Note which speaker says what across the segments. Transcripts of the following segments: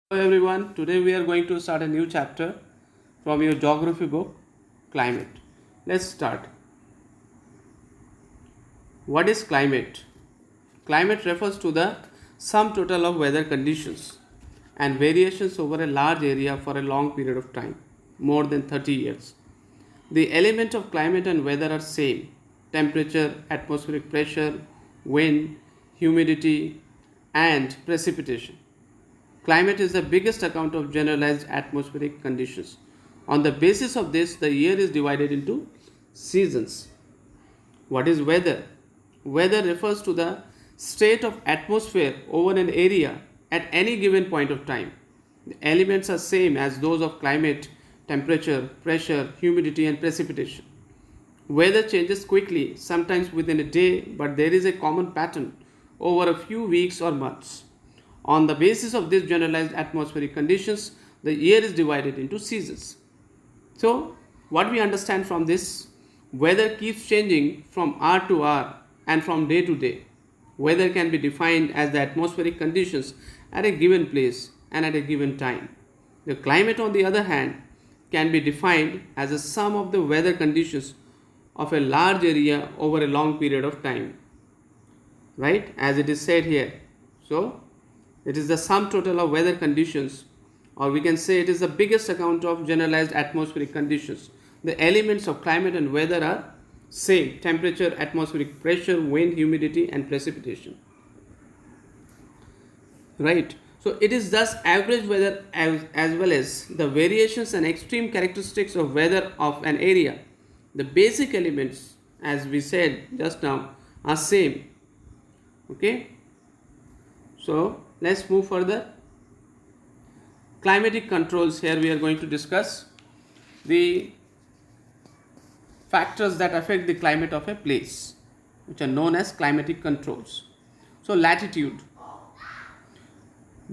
Speaker 1: Hello everyone, today we are going to start a new chapter from your geography book, Climate. Let's start. What is climate? Climate refers to the sum total of weather conditions and variations over a large area for a long period of time, more than 30 years. The elements of climate and weather are same: temperature, atmospheric pressure, wind, humidity, and precipitation. Climate is the biggest account of generalized atmospheric conditions. On the basis of this, the year is divided into seasons. What is weather? Weather refers to the state of atmosphere over an area at any given point of time. The elements are same as those of climate: temperature, pressure, humidity, and precipitation. Weather changes quickly, sometimes within a day, but there is a common pattern over a few weeks or months. On the basis of these generalized atmospheric conditions, the year is divided into seasons. So, what we understand from this, weather keeps changing from hour to hour and from day to day. Weather can be defined as the atmospheric conditions at a given place and at a given time. The climate, on the other hand, can be defined as a sum of the weather conditions of a large area over a long period of time, right, as it is said here. So it is the sum total of weather conditions, or we can say it is the biggest account of generalized atmospheric conditions. The elements of climate and weather are same: temperature, atmospheric pressure, wind, humidity, and precipitation, right. So it is thus average weather as well as the variations and extreme characteristics of weather of an area. The basic elements, as we said just now, are same. Okay, so let's move further. Climatic controls. Here we are going to discuss the factors that affect the climate of a place, which are known as climatic controls. So latitude.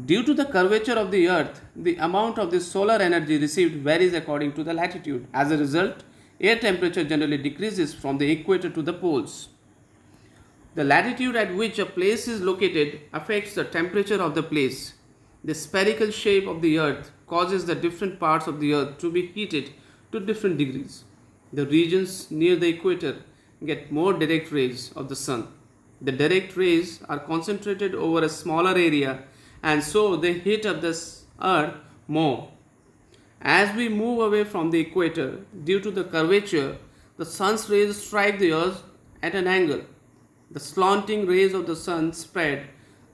Speaker 1: Due to the curvature of the earth, the amount of the solar energy received varies according to the latitude. As a result, air temperature generally decreases from the equator to the poles. The latitude at which a place is located affects the temperature of the place. The spherical shape of the earth causes the different parts of the earth to be heated to different degrees. The regions near the equator get more direct rays of the sun. The direct rays are concentrated over a smaller area, and so they heat up the earth more. As we move away from the equator, due to the curvature, the sun's rays strike the earth at an angle. The slanting rays of the sun spread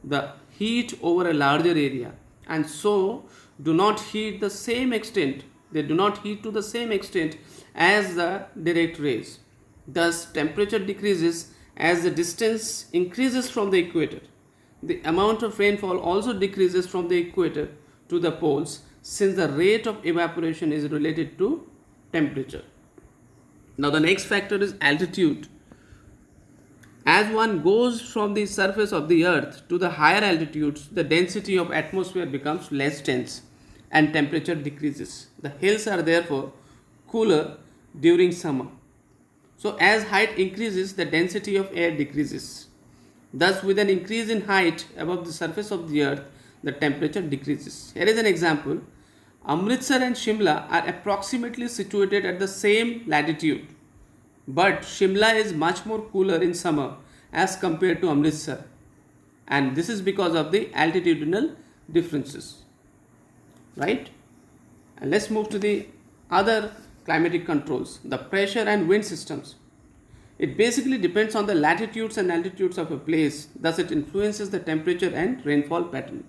Speaker 1: the heat over a larger area, and so do not heat the same extent. They do not heat to the same extent as the direct rays. Thus, temperature decreases as the distance increases from the equator. The amount of rainfall also decreases from the equator to the poles, since the rate of evaporation is related to temperature. Now, the next factor is altitude. As one goes from the surface of the earth to the higher altitudes, the density of atmosphere becomes less dense and temperature decreases. The hills are therefore cooler during summer. So as height increases, the density of air decreases. Thus, with an increase in height above the surface of the earth, the temperature decreases. Here is an example. Amritsar and Shimla are approximately situated at the same latitude, but Shimla is much more cooler in summer as compared to Amritsar, and this is because of the altitudinal differences, right. And let's move to the other climatic controls, the pressure and wind systems. It basically depends on the latitudes and altitudes of a place, thus it influences the temperature and rainfall pattern.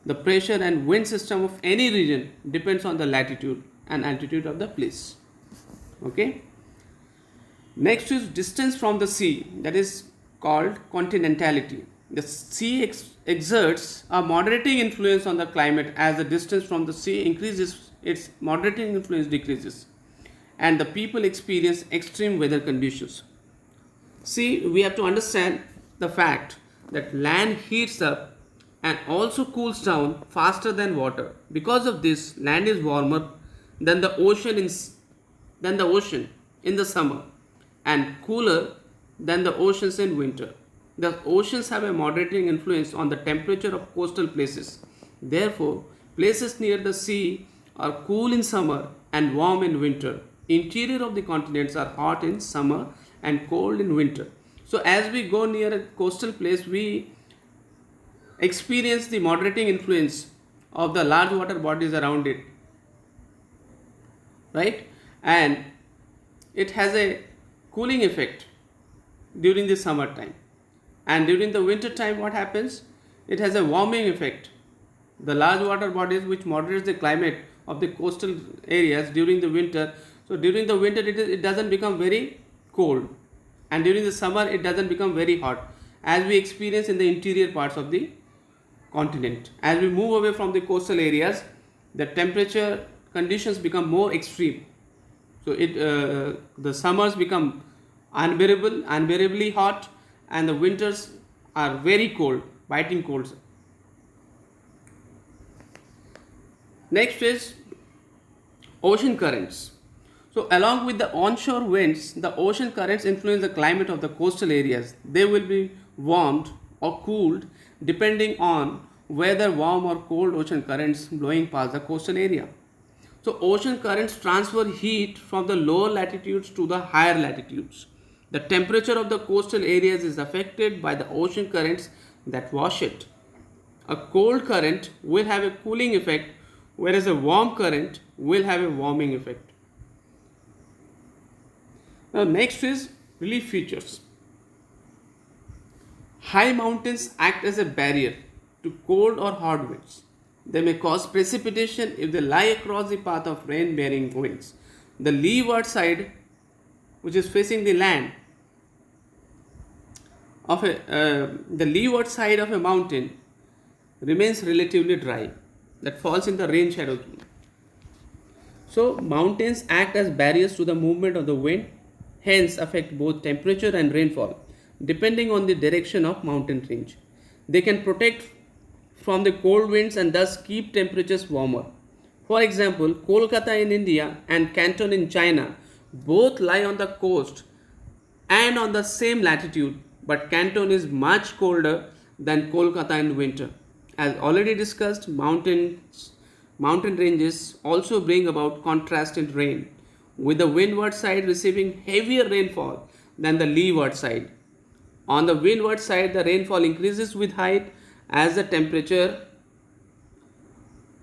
Speaker 1: The pressure and wind system of any region depends on the latitude and altitude of the place. Okay. Next is distance from the sea, that is called continentality. The sea exerts a moderating influence on the climate. As the distance from the sea increases, its moderating influence decreases, and the people experience extreme weather conditions. See, we have to understand the fact that land heats up and also cools down faster than water. Because of this, land is warmer than the ocean in the summer, and cooler than the oceans in winter. The oceans have a moderating influence on the temperature of coastal places. Therefore, Places near the sea are cool in summer and warm in winter. Interior of the continents are hot in summer and cold in winter. So as we go near a coastal place, we experience the moderating influence of the large water bodies around it, right? And it has a cooling effect during the summer time. And during the winter time, what happens? It has a warming effect. The large water bodies which moderates the climate of the coastal areas during the winter. So during the winter it doesn't become very cold, and during the summer it doesn't become very hot, as we experience in the interior parts of the continent. As we move away from the coastal areas, the temperature conditions become more extreme. So the summers become unbearably hot, and the winters are very cold, biting cold. Next is ocean currents. So along with the onshore winds, the ocean currents influence the climate of the coastal areas. They will be warmed or cooled depending on whether warm or cold ocean currents blowing past the coastal area. So ocean currents transfer heat from the lower latitudes to the higher latitudes. The temperature of the coastal areas is affected by the ocean currents that wash it. A cold current will have a cooling effect, whereas a warm current will have a warming effect. Now next is relief features. High mountains act as a barrier to cold or hot winds. They may cause precipitation if they lie across the path of rain-bearing winds. The leeward side, which is facing the land, of the leeward side of a mountain remains relatively dry. That falls in the rain shadow zone. So mountains act as barriers to the movement of the wind, hence affect both temperature and rainfall depending on the direction of mountain range. They can protect from the cold winds and thus keep temperatures warmer. For example, Kolkata in India and Canton in China both lie on the coast and on the same latitude, but Canton is much colder than Kolkata in winter. As already discussed, mountain ranges also bring about contrast in rain, with the windward side receiving heavier rainfall than the leeward side. On the windward side, the rainfall increases with height as the temperature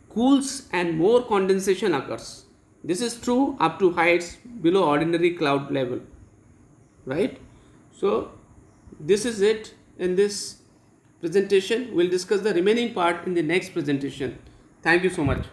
Speaker 1: cools and more condensation occurs. This is true up to heights below ordinary cloud level, right? So this is it in this presentation. We'll discuss the remaining part in the next presentation. Thank you so much.